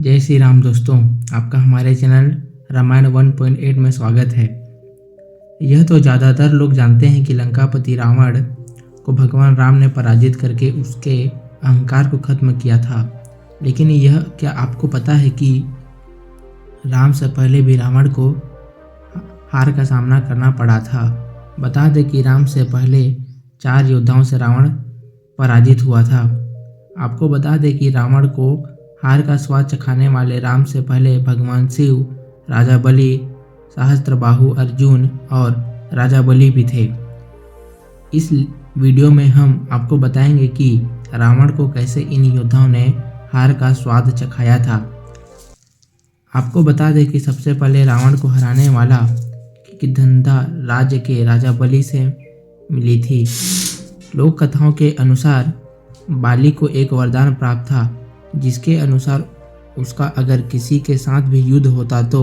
जय श्री राम दोस्तों, आपका हमारे चैनल रामायण 1.8 में स्वागत है। यह तो ज़्यादातर लोग जानते हैं कि लंकापति रावण को भगवान राम ने पराजित करके उसके अहंकार को खत्म किया था। लेकिन यह क्या आपको पता है कि राम से पहले भी रावण को हार का सामना करना पड़ा था। बता दें कि राम से पहले 4 योद्धाओं से रावण पराजित हुआ था। आपको बता दें कि रावण को हार का स्वाद चखाने वाले राम से पहले भगवान शिव, राजा बलि, सहस्त्रबाहु अर्जुन और राजा बलि भी थे। इस वीडियो में हम आपको बताएंगे कि रावण को कैसे इन योद्धाओं ने हार का स्वाद चखाया था। आपको बता दें कि सबसे पहले रावण को हराने वाला की धंधा राज्य के राजा बलि से मिली थी। लोक कथाओं के अनुसार बाली को एक वरदान प्राप्त था, जिसके अनुसार उसका अगर किसी के साथ भी युद्ध होता तो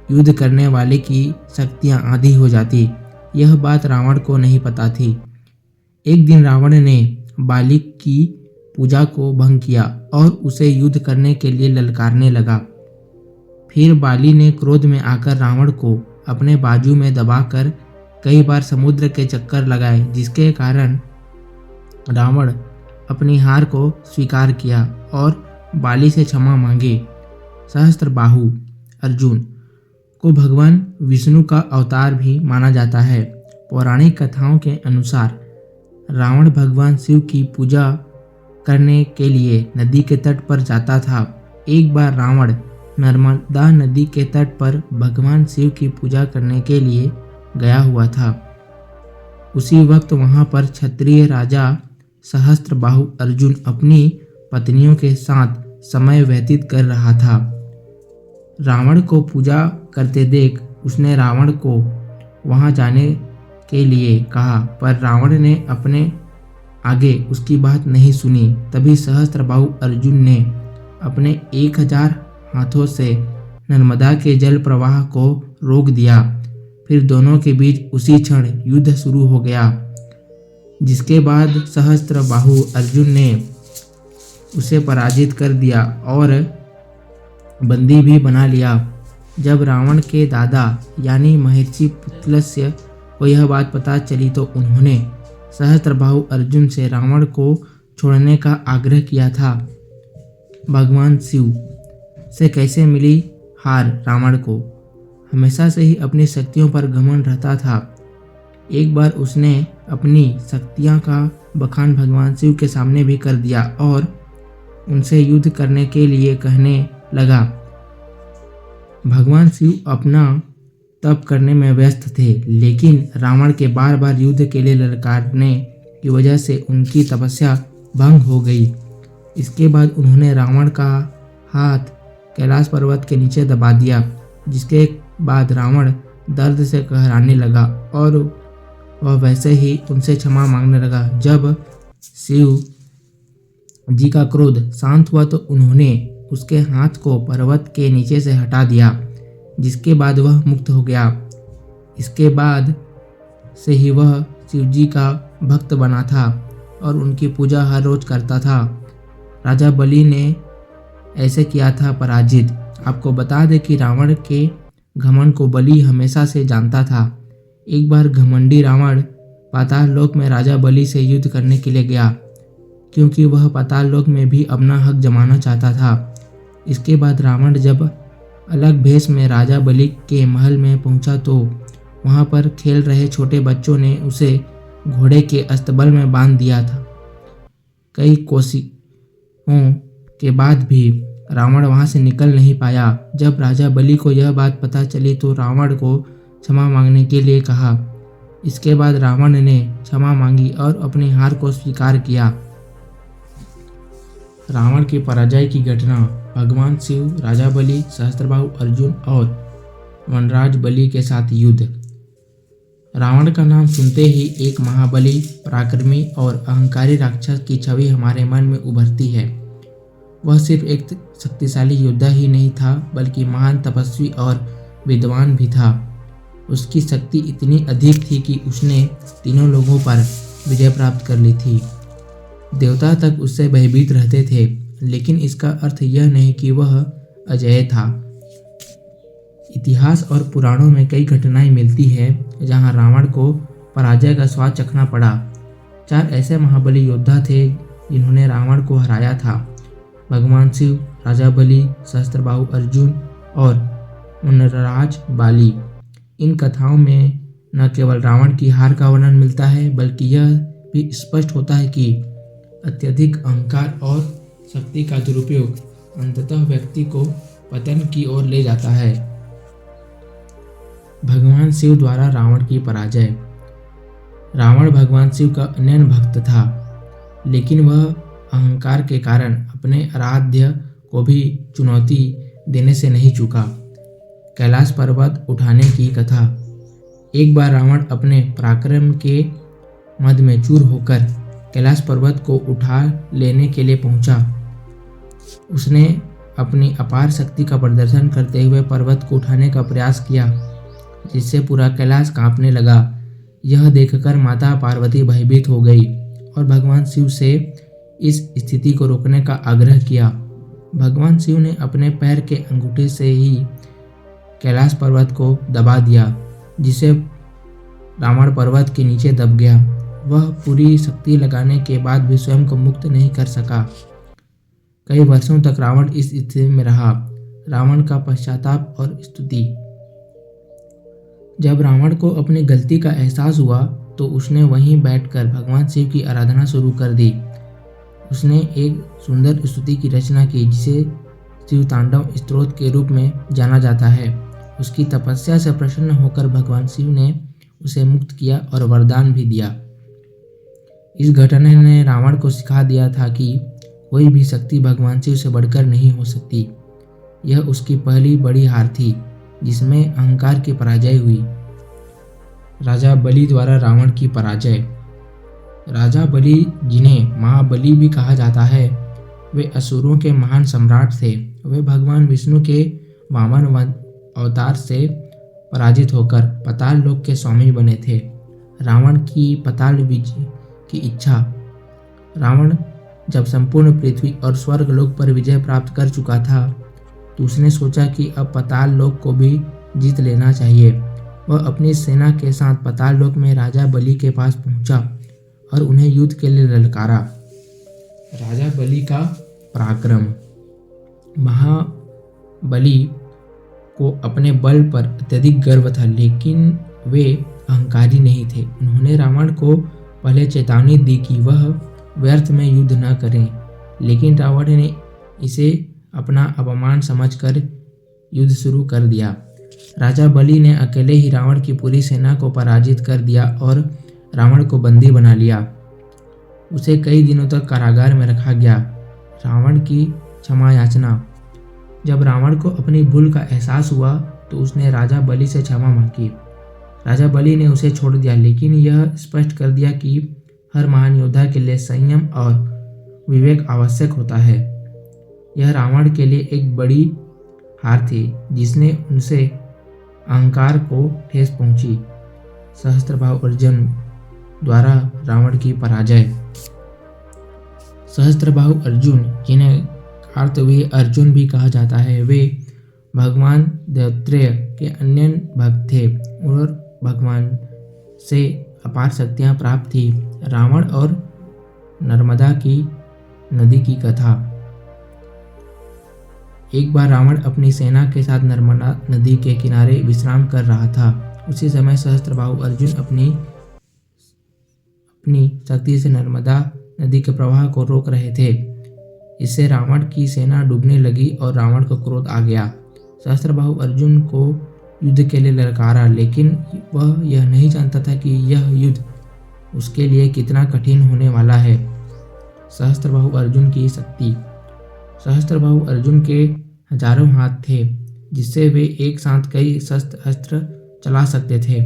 युद्ध करने वाले की शक्तियां आधी हो जाती। यह बात रावण को नहीं पता थी। एक दिन रावण ने बाली की पूजा को भंग किया और उसे युद्ध करने के लिए ललकारने लगा। फिर बाली ने क्रोध में आकर रावण को अपने बाजू में दबाकर कई बार समुद्र के चक्कर लगाए, जिसके कारण रावण अपनी हार को स्वीकार किया और बाली से क्षमा मांगे। सहस्त्रबाहु अर्जुन को भगवान विष्णु का अवतार भी माना जाता है। पौराणिक कथाओं के अनुसार रावण भगवान शिव की पूजा करने के लिए नदी के तट पर जाता था। एक बार रावण नर्मदा नदी के तट पर भगवान शिव की पूजा करने के लिए गया हुआ था। उसी वक्त वहां पर क्षत्रिय राजा सहस्त्रबाहु अर्जुन अपनी पत्नियों के साथ समय व्यतीत कर रहा था। रावण को पूजा करते देख उसने रावण को वहां जाने के लिए कहा, पर रावण ने अपने आगे उसकी बात नहीं सुनी। तभी सहस्त्रबाहु अर्जुन ने अपने 1000 हाथों से नर्मदा के जल प्रवाह को रोक दिया। फिर दोनों के बीच उसी क्षण युद्ध शुरू हो गया, जिसके बाद सहस्त्रबाहु अर्जुन ने उसे पराजित कर दिया और बंदी भी बना लिया। जब रावण के दादा यानी महर्षि पुलत्स्य को यह बात पता चली तो उन्होंने सहस्त्रबाहु अर्जुन से रावण को छोड़ने का आग्रह किया था। भगवान शिव से कैसे मिली हार? रावण को हमेशा से ही अपनी शक्तियों पर घमंड रहता था। एक बार उसने अपनी शक्तियां का बखान भगवान शिव के सामने भी कर दिया और उनसे युद्ध करने के लिए कहने लगा। भगवान शिव अपना तप करने में व्यस्त थे, लेकिन रावण के बार बार युद्ध के लिए ललकारने की वजह से उनकी तपस्या भंग हो गई। इसके बाद उन्होंने रावण का हाथ कैलाश पर्वत के नीचे दबा दिया, जिसके बाद रावण दर्द से कहराने लगा और वह वैसे ही उनसे क्षमा मांगने लगा। जब शिव जी का क्रोध शांत हुआ तो उन्होंने उसके हाथ को पर्वत के नीचे से हटा दिया, जिसके बाद वह मुक्त हो गया। इसके बाद से ही वह शिव जी का भक्त बना था और उनकी पूजा हर रोज करता था। राजा बलि ने ऐसे किया था पराजित। आपको बता दें कि रावण के घमंड को बलि हमेशा से जानता था। एक बार घमंडी रावण पाताल लोक में राजा बलि से युद्ध करने के लिए गया, क्योंकि वह पाताल लोक में भी अपना हक जमाना चाहता था। इसके बाद रावण जब अलग भेष में राजा बलि के महल में पहुंचा तो वहां पर खेल रहे छोटे बच्चों ने उसे घोड़े के अस्तबल में बांध दिया था। कई कोशिशों के बाद भी रावण वहां से निकल नहीं पाया। जब राजा बलि को यह बात पता चली तो रावण को क्षमा मांगने के लिए कहा। इसके बाद रावण ने क्षमा मांगी और अपनी हार को स्वीकार किया। रावण की पराजय की घटना भगवान शिव, राजा बलि, सहस्त्रबाहु अर्जुन और वनराज बलि के साथ युद्ध। रावण का नाम सुनते ही एक महाबली, पराक्रमी और अहंकारी राक्षस की छवि हमारे मन में उभरती है। वह सिर्फ एक शक्तिशाली योद्धा ही नहीं था, बल्कि महान तपस्वी और विद्वान भी था। उसकी शक्ति इतनी अधिक थी कि उसने तीनों लोगों पर विजय प्राप्त कर ली थी। देवता तक उससे भयभीत रहते थे। लेकिन इसका अर्थ यह नहीं कि वह अजेय था। इतिहास और पुराणों में कई घटनाएं मिलती है जहां रावण को पराजय का स्वाद चखना पड़ा। 4 ऐसे महाबली योद्धा थे जिन्होंने रावण को हराया था: भगवान शिव, राजा बलि, सहस्त्रबाहु अर्जुन और मुनराज बाली। इन कथाओं में न केवल रावण की हार का वर्णन मिलता है, बल्कि यह भी स्पष्ट होता है कि अत्यधिक अहंकार और शक्ति का दुरुपयोग अंततः व्यक्ति को पतन की ओर ले जाता है। भगवान शिव द्वारा रावण की पराजय। रावण भगवान शिव का अनन्य भक्त था, लेकिन वह अहंकार के कारण अपने आराध्य को भी चुनौती देने से नहीं चूका। कैलाश पर्वत उठाने की कथा। एक बार रावण अपने पराक्रम के मद में चूर होकर कैलाश पर्वत को उठा लेने के लिए पहुंचा। उसने अपनी अपार शक्ति का प्रदर्शन करते हुए पर्वत को उठाने का प्रयास किया, जिससे पूरा कैलाश कांपने लगा। यह देखकर माता पार्वती भयभीत हो गई और भगवान शिव से इस स्थिति को रोकने का आग्रह किया। भगवान शिव ने अपने पैर के अंगूठे से ही कैलाश पर्वत को दबा दिया, जिसे रावण पर्वत के नीचे दब गया। वह पूरी शक्ति लगाने के बाद भी स्वयं को मुक्त नहीं कर सका। कई वर्षों तक रावण इस स्थिति में रहा। रावण का पश्चाताप और स्तुति। जब रावण को अपनी गलती का एहसास हुआ तो उसने वहीं बैठकर भगवान शिव की आराधना शुरू कर दी। उसने एक सुंदर स्तुति की रचना की, जिसे शिव तांडव स्तोत्र के रूप में जाना जाता है। उसकी तपस्या से प्रसन्न होकर भगवान शिव ने उसे मुक्त किया और वरदान भी दिया। इस घटना ने रावण को सिखा दिया था कि कोई भी शक्ति भगवान शिव से बढ़कर नहीं हो सकती। यह उसकी पहली बड़ी हार थी, जिसमें अहंकार की पराजय हुई। राजा बलि द्वारा रावण की पराजय। राजा बलि, जिन्हें महाबली भी कहा जाता है, वे असुरों के महान सम्राट थे। वे भगवान विष्णु के वामन अवतार से पराजित होकर पाताल लोक के स्वामी बने थे। रावण की पाताल विजय की इच्छा। रावण जब संपूर्ण पृथ्वी और स्वर्ग लोक पर विजय प्राप्त कर चुका था, तो उसने सोचा कि अब पाताल लोक को भी जीत लेना चाहिए। वह अपनी सेना के साथ पाताल लोक में राजा बलि के पास पहुंचा और उन्हें युद्ध के लिए ललकारा। राजा बलि का पराक्रम। महाबली को अपने बल पर अत्यधिक गर्व था, लेकिन वे अहंकारी नहीं थे। उन्होंने रावण को पहले चेतावनी दी कि वह व्यर्थ में युद्ध न करें, लेकिन रावण ने इसे अपना अपमान समझकर युद्ध शुरू कर दिया। राजा बलि ने अकेले ही रावण की पूरी सेना को पराजित कर दिया और रावण को बंदी बना लिया। उसे कई दिनों तक कारागार में रखा गया। रावण की क्षमा याचना। जब रावण को अपनी भूल का एहसास हुआ तो उसने राजा बलि से क्षमा मांगी। राजा बलि ने उसे छोड़ दिया, लेकिन यह स्पष्ट कर दिया कि हर महान योद्धा के लिए संयम और विवेक आवश्यक होता है। यह रावण के लिए एक बड़ी हार थी, जिसने उनसे अहंकार को ठेस पहुंची। सहस्त्रबाहु अर्जुन द्वारा रावण की पराजय। सहस्त्रबाहु अर्जुन, जिन्हें कार्तवीर्य अर्जुन भी कहा जाता है, वे भगवान दत्तात्रेय के अन्य भक्त थे और भगवान से अपार शक्तियां प्राप्त थी। रावण और नर्मदा की नदी की कथा। एक बार रावण अपनी सेना के साथ नर्मदा नदी के किनारे विश्राम कर रहा था। उसी समय सहस्त्रबाहु अर्जुन अपनी शक्ति से नर्मदा नदी के प्रवाह को रोक रहे थे। इससे रावण की सेना डूबने लगी और रावण को क्रोध आ गया। सहस्त्रबाहु अर्जुन को युद्ध के लिए ललकारा, लेकिन वह यह नहीं जानता था कि यह युद्ध उसके लिए कितना कठिन होने वाला है। सहस्त्रबाहु अर्जुन की शक्ति। सहस्त्रबाहु अर्जुन के हजारों हाथ थे, जिससे वे एक साथ कई अस्त्र चला सकते थे।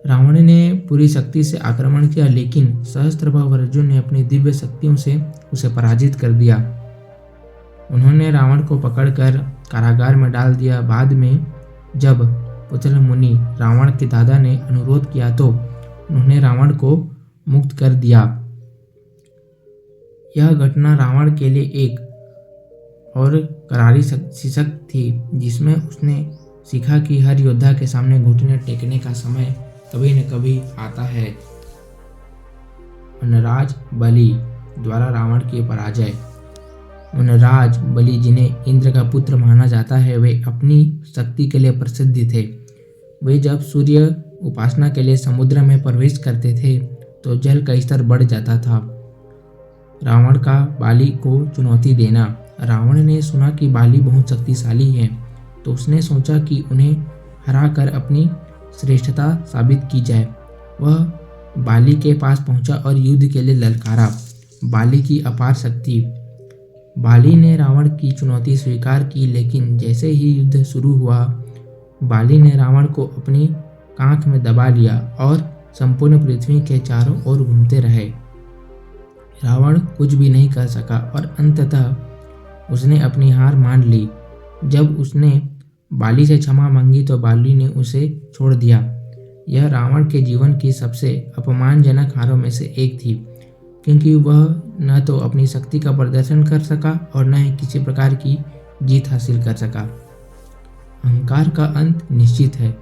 रावण ने पूरी शक्ति से आक्रमण किया, लेकिन सहस्त्रबाहु अर्जुन ने अपनी दिव्य शक्तियों से उसे पराजित कर दिया। उन्होंने रावण को पकड़कर कारागार में डाल दिया। बाद में जब पुतल मुनि, रावण के दादा, ने अनुरोध किया तो उन्होंने रावण को मुक्त कर दिया। यह घटना रावण के लिए एक और करारी शीर्षक थी, जिसमें उसने सीखा कि हर योद्धा के सामने घुटने टेकने का समय कभी न कभी आता है। वनराज बलि द्वारा रावण की पराजय। वनराज बलि, जिन्हें इंद्र का पुत्र माना जाता है, वे अपनी शक्ति के लिए प्रसिद्ध थे। वे जब सूर्य उपासना के लिए समुद्र में प्रवेश करते थे तो जल का स्तर बढ़ जाता था। रावण का बाली को चुनौती देना। रावण ने सुना कि बाली बहुत शक्तिशाली है, तो उसने सोचा कि उन्हें हराकर अपनी श्रेष्ठता साबित की जाए। वह बाली के पास पहुंचा और युद्ध के लिए ललकारा। बाली की अपार शक्ति। बाली ने रावण की चुनौती स्वीकार की, लेकिन जैसे ही युद्ध शुरू हुआ, बाली ने रावण को अपनी कांख में दबा लिया और संपूर्ण पृथ्वी के चारों ओर घूमते रहे। रावण कुछ भी नहीं कर सका और अंततः उसने अपनी हार मान ली। जब उसने बाली से क्षमा मांगी तो बाली ने उसे छोड़ दिया। यह रावण के जीवन की सबसे अपमानजनक हारों में से एक थी, क्योंकि वह न तो अपनी शक्ति का प्रदर्शन कर सका और न ही किसी प्रकार की जीत हासिल कर सका। अहंकार का अंत निश्चित है।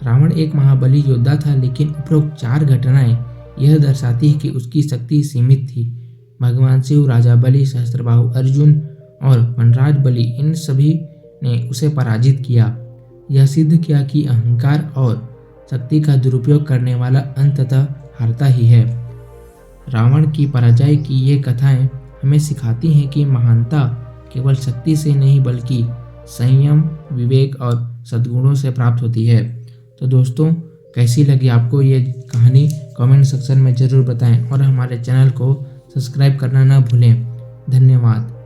रावण एक महाबली योद्धा था, लेकिन उपरोक्त 4 घटनाएं यह दर्शाती है कि उसकी शक्ति सीमित थी। भगवान शिव, राजा बलि, सहस्त्रबाहु अर्जुन और वनराज बलि, इन सभी ने उसे पराजित किया। यह सिद्ध किया कि अहंकार और शक्ति का दुरुपयोग करने वाला अंततः हारता ही है। रावण की पराजय की ये कथाएं हमें सिखाती हैं कि महानता केवल शक्ति से नहीं बल्कि संयम, विवेक और सद्गुणों से प्राप्त होती है। तो दोस्तों, कैसी लगी आपको ये कहानी कमेंट सेक्शन में ज़रूर बताएं और हमारे चैनल को सब्सक्राइब करना ना भूलें। धन्यवाद।